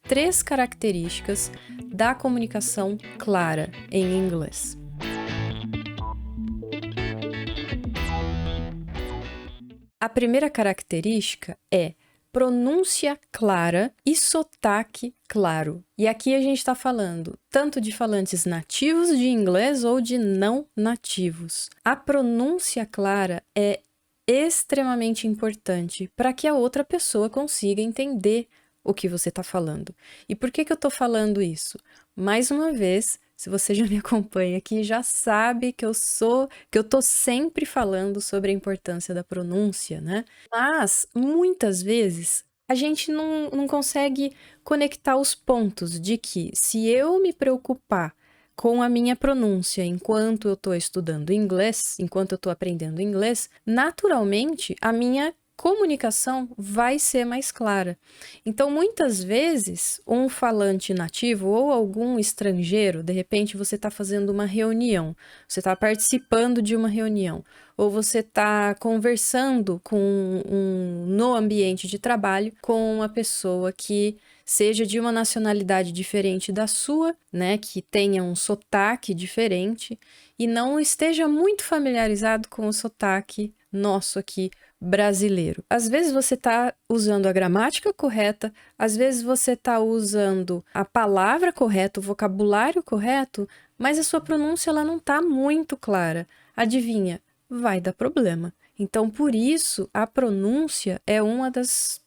3 características da comunicação clara em inglês. A primeira característica é pronúncia clara e sotaque claro. E aqui a gente está falando tanto de falantes nativos de inglês ou de não nativos. A pronúncia clara é extremamente importante para que a outra pessoa consiga entender o que você está falando. E por que eu estou falando isso? Mais uma vez, se você já me acompanha aqui, já sabe que eu tô sempre falando sobre a importância da pronúncia, né? Mas, muitas vezes, a gente não consegue conectar os pontos de que, se eu me preocupar com a minha pronúncia enquanto eu estou estudando inglês, enquanto eu estou aprendendo inglês, naturalmente a minha comunicação vai ser mais clara. Então, muitas vezes, um falante nativo ou algum estrangeiro, de repente você está fazendo uma reunião, você está participando de uma reunião, ou você está conversando no ambiente de trabalho com uma pessoa que seja de uma nacionalidade diferente da sua, né, que tenha um sotaque diferente e não esteja muito familiarizado com o sotaque nosso aqui brasileiro. Às vezes você está usando a gramática correta, às vezes você está usando a palavra correta, o vocabulário correto, mas a sua pronúncia ela não está muito clara. Adivinha? Vai dar problema. Então, por isso, a pronúncia é um dos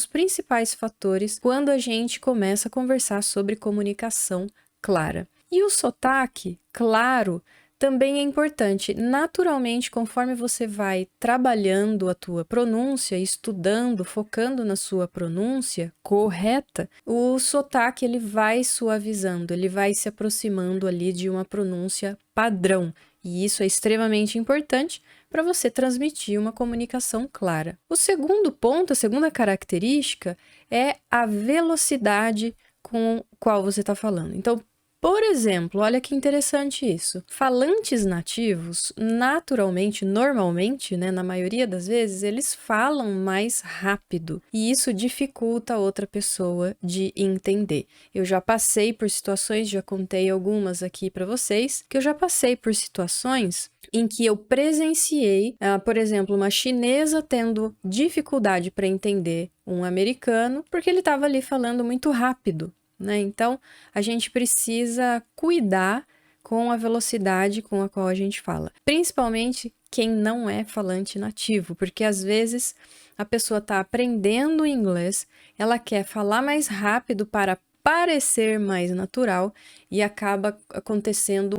principais fatores quando a gente começa a conversar sobre comunicação clara. E o sotaque, claro, também é importante. Naturalmente, conforme você vai trabalhando a tua pronúncia, estudando, focando na sua pronúncia correta, o sotaque ele vai suavizando, ele vai se aproximando ali de uma pronúncia padrão. E isso é extremamente importante para você transmitir uma comunicação clara. O segundo ponto, a segunda característica, é a velocidade com qual você está falando. Então, por exemplo, olha que interessante isso. Falantes nativos, naturalmente, normalmente, né, na maioria das vezes, eles falam mais rápido. E isso dificulta a outra pessoa de entender. Eu já passei por situações, já contei algumas aqui para vocês, que eu já passei por situações em que eu presenciei, por exemplo, uma chinesa tendo dificuldade para entender um americano, porque ele estava ali falando muito rápido. Né? Então, a gente precisa cuidar com a velocidade com a qual a gente fala. Principalmente quem não é falante nativo, porque às vezes a pessoa está aprendendo inglês, ela quer falar mais rápido para parecer mais natural e acaba acontecendo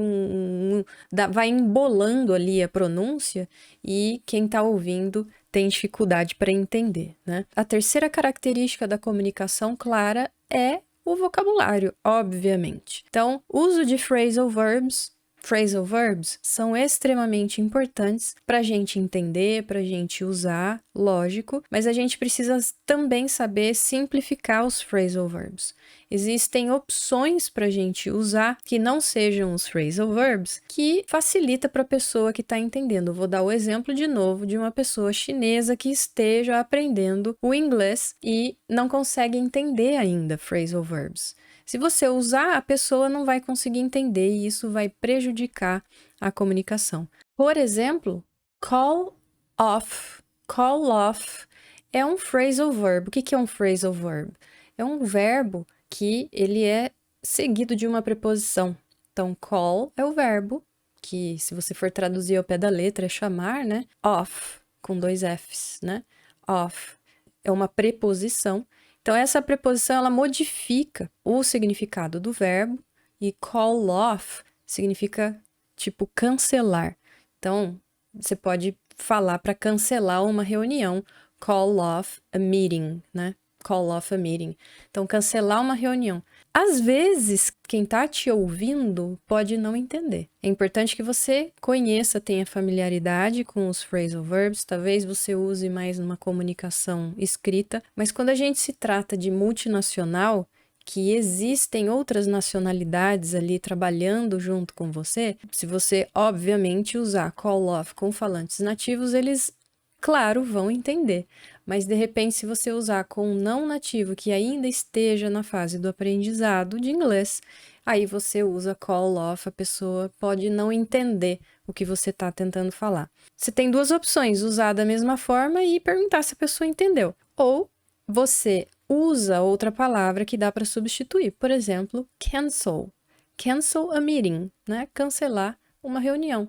vai embolando ali a pronúncia e quem está ouvindo tem dificuldade para entender, né? A terceira característica da comunicação clara é o vocabulário, obviamente. Então, uso de phrasal verbs. Phrasal verbs são extremamente importantes para a gente entender, para a gente usar, lógico, mas a gente precisa também saber simplificar os phrasal verbs. Existem opções para a gente usar que não sejam os phrasal verbs, que facilita para a pessoa que está entendendo. Vou dar o exemplo de novo de uma pessoa chinesa que esteja aprendendo o inglês e não consegue entender ainda phrasal verbs. Se você usar, a pessoa não vai conseguir entender e isso vai prejudicar a comunicação. Por exemplo, call off. Call off é um phrasal verb. O que é um phrasal verb? É um verbo que ele é seguido de uma preposição. Então, call é o verbo, que se você for traduzir ao pé da letra é chamar, né? Off, com 2 Fs, né? Off é uma preposição. Então, essa preposição, ela modifica o significado do verbo e call off significa, tipo, cancelar. Então, você pode falar para cancelar uma reunião, call off a meeting, né? Call off a meeting. Então, cancelar uma reunião. Às vezes, quem está te ouvindo pode não entender. É importante que você conheça, tenha familiaridade com os phrasal verbs, talvez você use mais numa comunicação escrita, mas quando a gente se trata de multinacional, que existem outras nacionalidades ali trabalhando junto com você, se você, obviamente, usar call off com falantes nativos, eles, claro, vão entender. Mas de repente, se você usar com um não nativo que ainda esteja na fase do aprendizado de inglês, aí você usa call off, a pessoa pode não entender o que você está tentando falar. Você tem duas opções, usar da mesma forma e perguntar se a pessoa entendeu. Ou você usa outra palavra que dá para substituir. Por exemplo, cancel. Cancel a meeting, né? Cancelar uma reunião.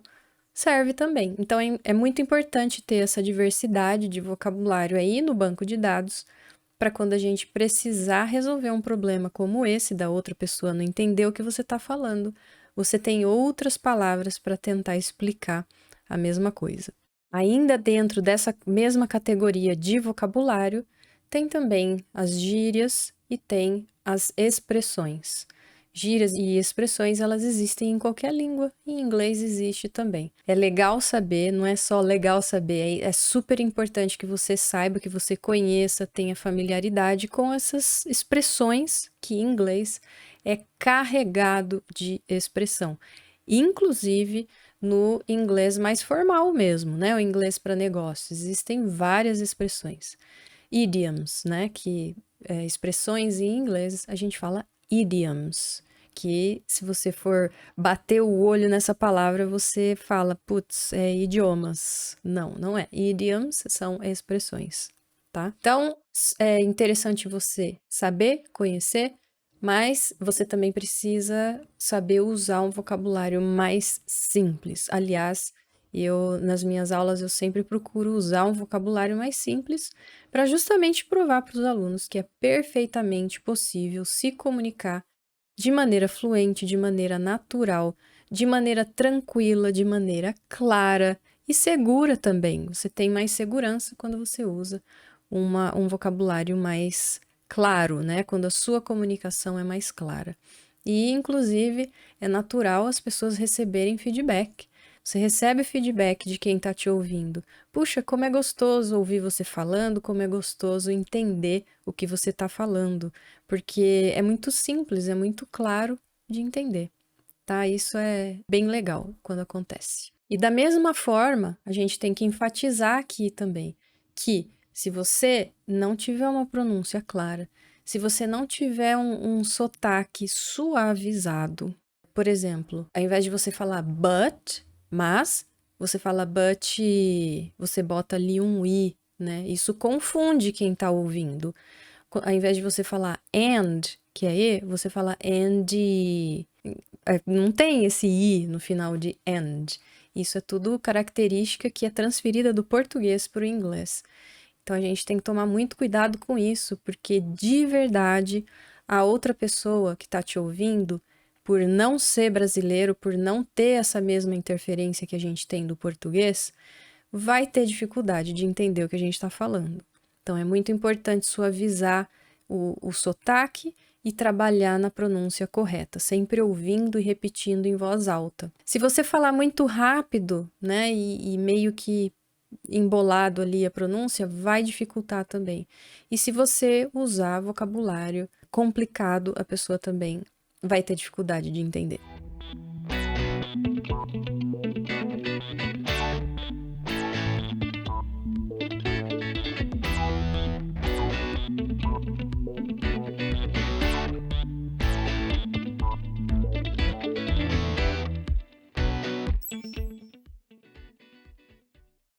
Serve também. Então, é muito importante ter essa diversidade de vocabulário aí no banco de dados para quando a gente precisar resolver um problema como esse, da outra pessoa não entender o que você está falando, você tem outras palavras para tentar explicar a mesma coisa. Ainda dentro dessa mesma categoria de vocabulário, tem também as gírias e tem as expressões. Gírias e expressões, elas existem em qualquer língua, e em inglês existe também. É legal saber, não é só legal saber, é super importante que você saiba, que você conheça, tenha familiaridade com essas expressões, que em inglês é carregado de expressão. Inclusive no inglês mais formal mesmo, né? O inglês para negócios. Existem várias expressões. Idioms, né? Que expressões em inglês a gente fala idioms, que se você for bater o olho nessa palavra, você fala, putz, é idiomas. Não, não é. Idioms são expressões, tá? Então, é interessante você saber, conhecer, mas você também precisa saber usar um vocabulário mais simples. Aliás, nas minhas aulas, eu sempre procuro usar um vocabulário mais simples para justamente provar para os alunos que é perfeitamente possível se comunicar de maneira fluente, de maneira natural, de maneira tranquila, de maneira clara e segura também. Você tem mais segurança quando você usa um vocabulário mais claro, né? Quando a sua comunicação é mais clara. E, inclusive, é natural as pessoas receberem feedback. Você recebe feedback de quem está te ouvindo. Puxa, como é gostoso ouvir você falando, como é gostoso entender o que você está falando, porque é muito simples, é muito claro de entender, tá? Isso é bem legal quando acontece. E da mesma forma, a gente tem que enfatizar aqui também que se você não tiver uma pronúncia clara, se você não tiver um sotaque suavizado, por exemplo, ao invés de você falar mas, você fala você bota ali um i, né? Isso confunde quem tá ouvindo. Ao invés de você falar and, que é e, você fala and. Não tem esse i no final de and. Isso é tudo característica que é transferida do português para o inglês. Então a gente tem que tomar muito cuidado com isso, porque de verdade a outra pessoa que está te ouvindo, por não ser brasileiro, por não ter essa mesma interferência que a gente tem do português, vai ter dificuldade de entender o que a gente está falando. Então é muito importante suavizar o sotaque e trabalhar na pronúncia correta, sempre ouvindo e repetindo em voz alta. Se você falar muito rápido, né, e meio que embolado ali a pronúncia, vai dificultar também. E se você usar vocabulário complicado, a pessoa também vai ter dificuldade de entender.